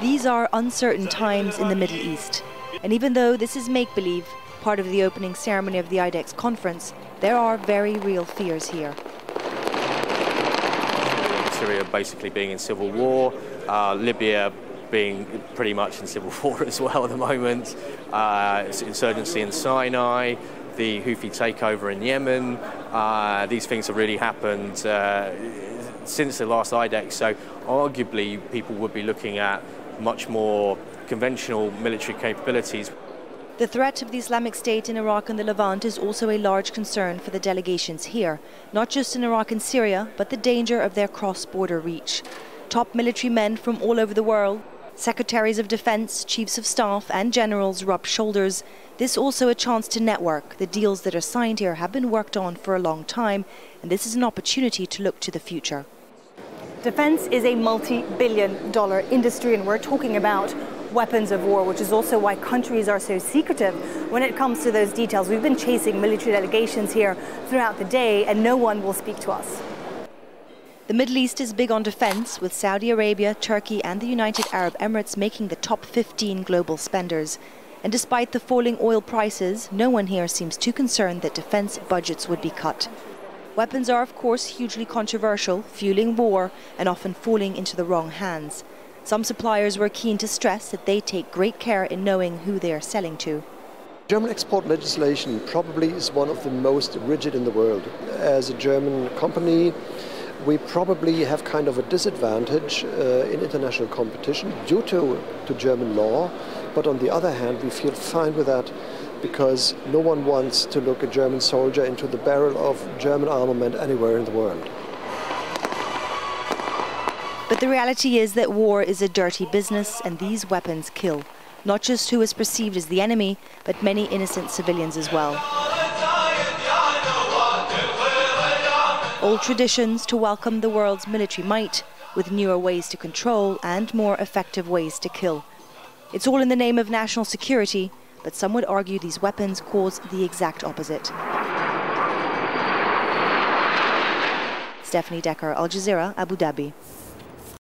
These are uncertain times in the Middle East. And even though this is make-believe, part of the opening ceremony of the IDEX conference, there are very real fears here. Syria basically being in civil war, Libya being pretty much in civil war as well at the moment, insurgency in Sinai, the Houthi takeover in Yemen. These things have really happened since the last IDEX, so arguably people would be looking at much more conventional military capabilities. The threat of the Islamic State in Iraq and the Levant is also a large concern for the delegations here, not just in Iraq and Syria, but the danger of their cross-border reach. Top military men from all over the world, secretaries of defense, chiefs of staff and generals rub shoulders. This also a chance to network. The deals that are signed here have been worked on for a long time, and this is an opportunity to look to the future. Defense is a multi-billion-dollar industry, and we're talking about weapons of war, which is also why countries are so secretive when it comes to those details. We've been chasing military delegations here throughout the day, and no one will speak to us. The Middle East is big on defense, with Saudi Arabia, Turkey and the United Arab Emirates making the top 15 global spenders. And despite the falling oil prices, no one here seems too concerned that defense budgets would be cut. Weapons are, of course, hugely controversial, fueling war and often falling into the wrong hands. Some suppliers were keen to stress that they take great care in knowing who they are selling to. German export legislation probably is one of the most rigid in the world. As a German company, we probably have kind of a disadvantage in international competition due to German law. But on the other hand, we feel fine with that because no one wants to look a German soldier into the barrel of German armament anywhere in the world. But the reality is that war is a dirty business and these weapons kill. Not just who is perceived as the enemy, but many innocent civilians as well. Old traditions to welcome the world's military might, with newer ways to control and more effective ways to kill. It's all in the name of national security, but some would argue these weapons cause the exact opposite. Stefanie, Dekker, Al Jazeera, Abu Dhabi.